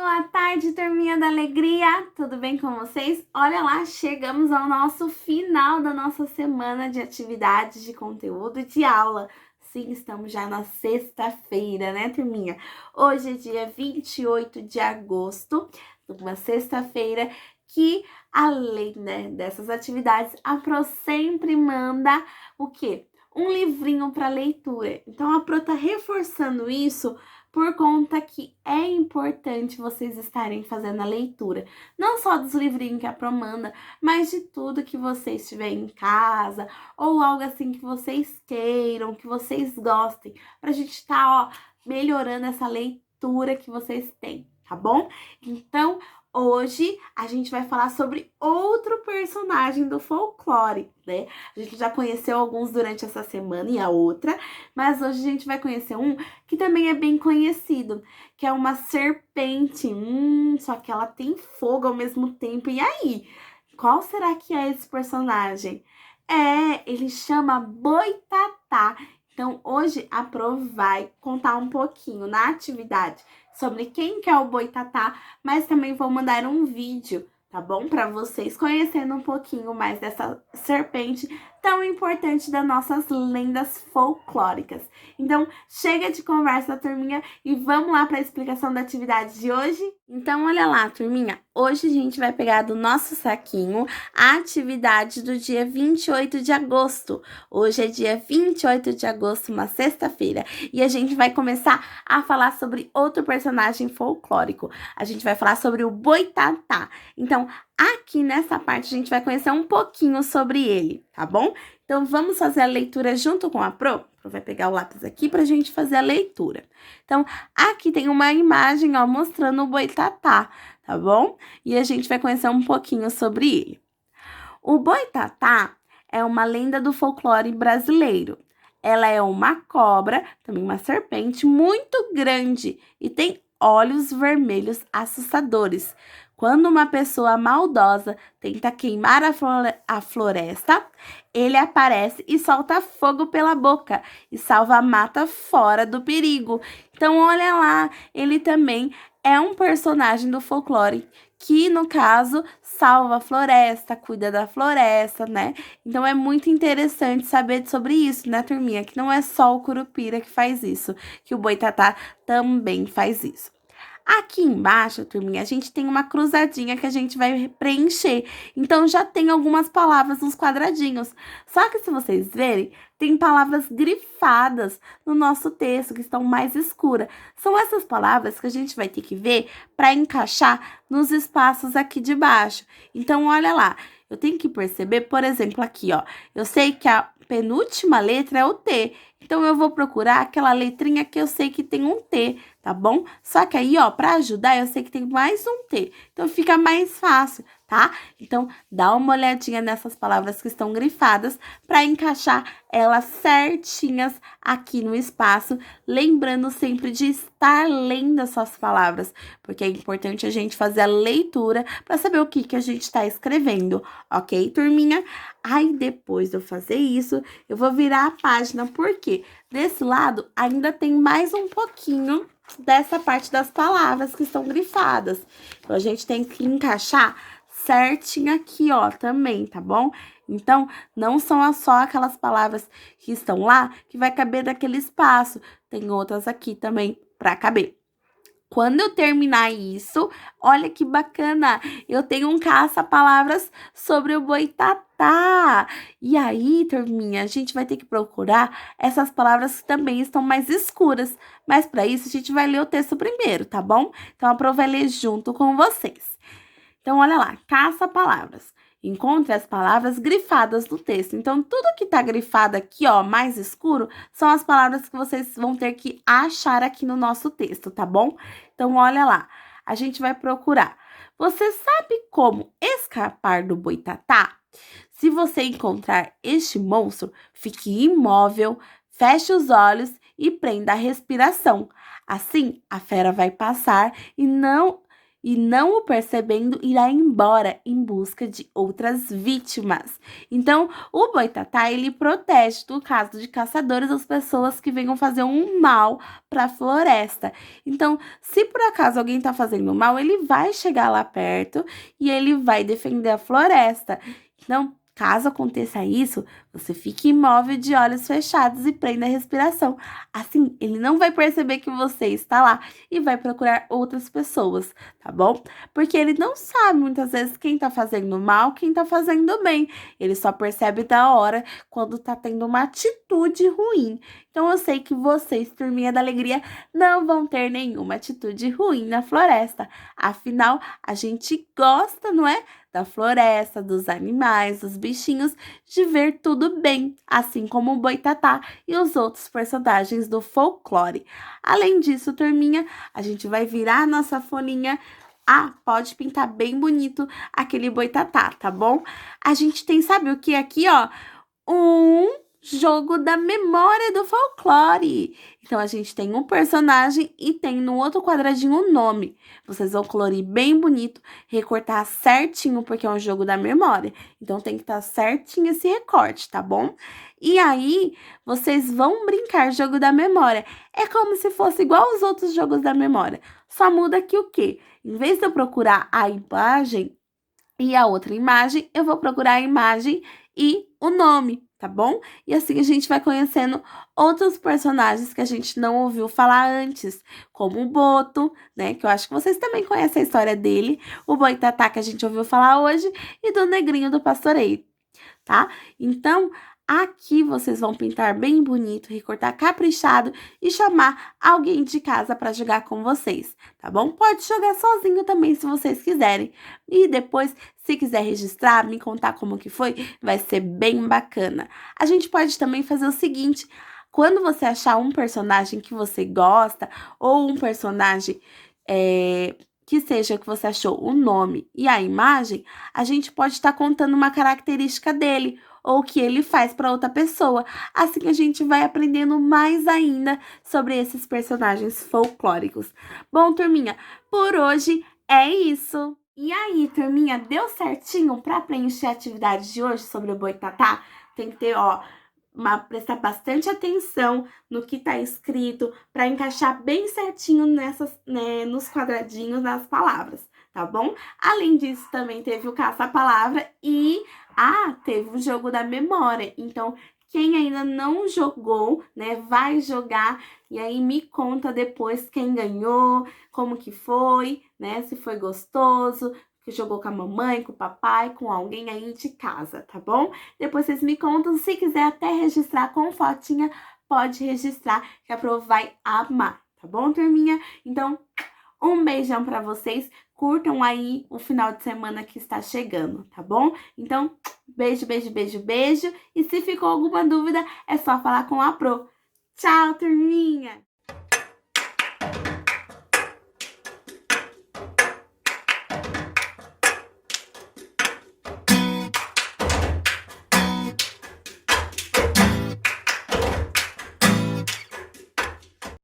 Boa tarde, turminha da alegria! Tudo bem com vocês? Olha lá, chegamos ao nosso final da nossa semana de atividades de conteúdo de aula. Sim, estamos já na sexta-feira, né, turminha? Hoje é dia 28 de agosto, uma sexta-feira que, além, né, dessas atividades, a Pro sempre manda o quê? Um livrinho para leitura. Então, a Pro tá reforçando isso por conta que é importante vocês estarem fazendo a leitura, não só dos livrinhos que a Pro manda, mas de tudo que vocês tiverem em casa, ou algo assim que vocês queiram, que vocês gostem, pra gente estar, melhorando essa leitura que vocês têm, tá bom? Então, hoje a gente vai falar sobre outro personagem do folclore, né? A gente já conheceu alguns durante essa semana e a outra, mas hoje a gente vai conhecer um que também é bem conhecido, que é uma serpente. Só que ela tem fogo ao mesmo tempo. E aí? Qual será que é esse personagem? Ele chama Boitatá. Então, hoje a Pro vai contar um pouquinho na atividade sobre quem que é o Boitatá, mas também vou mandar um vídeo, tá bom? Para vocês conhecendo um pouquinho mais dessa serpente tão importante das nossas lendas folclóricas. Então, chega de conversa, turminha, e vamos lá para a explicação da atividade de hoje? Então, olha lá, turminha. Hoje a gente vai pegar do nosso saquinho a atividade do dia 28 de agosto. Hoje é dia 28 de agosto, uma sexta-feira, e a gente vai começar a falar sobre outro personagem folclórico. A gente vai falar sobre o Boitatá. Então, aqui nessa parte a gente vai conhecer um pouquinho sobre ele, tá bom? Então, vamos fazer a leitura junto com a Pro? A Pro vai pegar o lápis aqui pra gente fazer a leitura. Então, aqui tem uma imagem, mostrando o Boitatá, tá bom? E a gente vai conhecer um pouquinho sobre ele. O Boitatá é uma lenda do folclore brasileiro. Ela é uma cobra, também uma serpente, muito grande e tem olhos vermelhos assustadores. Quando uma pessoa maldosa tenta queimar a floresta, ele aparece e solta fogo pela boca e salva a mata fora do perigo. Então, olha lá, ele também é um personagem do folclore que, no caso, salva a floresta, cuida da floresta, né? Então, é muito interessante saber sobre isso, né, turminha? Que não é só o Curupira que faz isso, que o Boitatá também faz isso. Aqui embaixo, turminha, a gente tem uma cruzadinha que a gente vai preencher. Então, já tem algumas palavras nos quadradinhos. Só que, se vocês verem, tem palavras grifadas no nosso texto, que estão mais escuras. São essas palavras que a gente vai ter que ver para encaixar nos espaços aqui de baixo. Então, olha lá. Eu tenho que perceber, por exemplo, aqui, eu sei que a penúltima letra é o T. Então, eu vou procurar aquela letrinha que eu sei que tem um T, tá bom? Só que aí, para ajudar, eu sei que tem mais um T. Então, fica mais fácil, tá? Então, dá uma olhadinha nessas palavras que estão grifadas para encaixar elas certinhas aqui no espaço. Lembrando sempre de estar lendo essas palavras, porque é importante a gente fazer a leitura para saber o que a gente está escrevendo, ok, turminha? Aí, depois de eu fazer isso, eu vou virar a página, porque desse lado ainda tem mais um pouquinho dessa parte das palavras que estão grifadas. Então, a gente tem que encaixar certinho aqui, também, tá bom? Então, não são só aquelas palavras que estão lá que vai caber naquele espaço. Tem outras aqui também para caber. Quando eu terminar isso, olha que bacana, eu tenho um caça-palavras sobre o Boitatá. E aí, turminha, a gente vai ter que procurar essas palavras que também estão mais escuras. Mas para isso, a gente vai ler o texto primeiro, tá bom? Então, a Pro vai ler junto com vocês. Então, olha lá, caça-palavras. Encontre as palavras grifadas no texto. Então, tudo que tá grifado aqui, mais escuro, são as palavras que vocês vão ter que achar aqui no nosso texto, tá bom? Então, olha lá, a gente vai procurar. Você sabe como escapar do Boitatá? Se você encontrar este monstro, fique imóvel, feche os olhos e prenda a respiração. Assim, a fera vai passar e, não o percebendo, irá embora em busca de outras vítimas. Então, o boitatá, ele protege do caso de caçadores as pessoas que venham fazer um mal para a floresta. Então, se por acaso alguém está fazendo mal, ele vai chegar lá perto e ele vai defender a floresta. Então, caso aconteça isso, você fique imóvel de olhos fechados e prenda a respiração. Assim, ele não vai perceber que você está lá e vai procurar outras pessoas, tá bom? Porque ele não sabe muitas vezes quem tá fazendo mal, quem tá fazendo bem. Ele só percebe da hora quando tá tendo uma atitude ruim. Então eu sei que vocês, turminha da alegria, não vão ter nenhuma atitude ruim na floresta. Afinal, a gente gosta, não é? Da floresta, dos animais, dos bichinhos, de ver tudo bem, assim como o boitatá e os outros personagens do folclore. Além disso, turminha, a gente vai virar a nossa folhinha. Ah, pode pintar bem bonito aquele boitatá, tá bom? A gente tem, sabe o que aqui, ó? Um jogo da memória do folclore. Então, a gente tem um personagem e tem no outro quadradinho o nome. Vocês vão colorir bem bonito, recortar certinho, porque é um jogo da memória. Então, tem que estar certinho esse recorte, tá bom? E aí, vocês vão brincar jogo da memória. É como se fosse igual aos outros jogos da memória. Só muda que o quê? Em vez de eu procurar a imagem e a outra imagem, eu vou procurar a imagem e o nome, tá bom? E assim a gente vai conhecendo outros personagens que a gente não ouviu falar antes, como o Boto, né? Que eu acho que vocês também conhecem a história dele, o Boitatá que a gente ouviu falar hoje e do Negrinho do Pastoreio, tá? Então, aqui vocês vão pintar bem bonito, recortar caprichado e chamar alguém de casa para jogar com vocês, tá bom? Pode jogar sozinho também, se vocês quiserem. E depois, se quiser registrar, me contar como que foi, vai ser bem bacana. A gente pode também fazer o seguinte: quando você achar um personagem que você gosta, ou um personagem que seja que você achou o nome e a imagem, a gente pode estar contando uma característica dele ou o que ele faz para outra pessoa. Assim a gente vai aprendendo mais ainda sobre esses personagens folclóricos. Bom, turminha, por hoje é isso. E aí, turminha, deu certinho para preencher a atividade de hoje sobre o boitatá? Tem que ter, ó, prestar bastante atenção no que está escrito para encaixar bem certinho nessas, né, nos quadradinhos das palavras, tá bom? Além disso, também teve o caça-palavra e teve o jogo da memória. Então, quem ainda não jogou, né, vai jogar e aí me conta depois quem ganhou, como que foi, né, se foi gostoso, que jogou com a mamãe, com o papai, com alguém aí de casa, tá bom? Depois vocês me contam, se quiser até registrar com fotinha, pode registrar, que a Pro vai amar, tá bom, turminha? Então, um beijão pra vocês, curtam aí o final de semana que está chegando, tá bom? Então, beijo, beijo, beijo, beijo, e se ficou alguma dúvida, é só falar com a Pro. Tchau, turminha!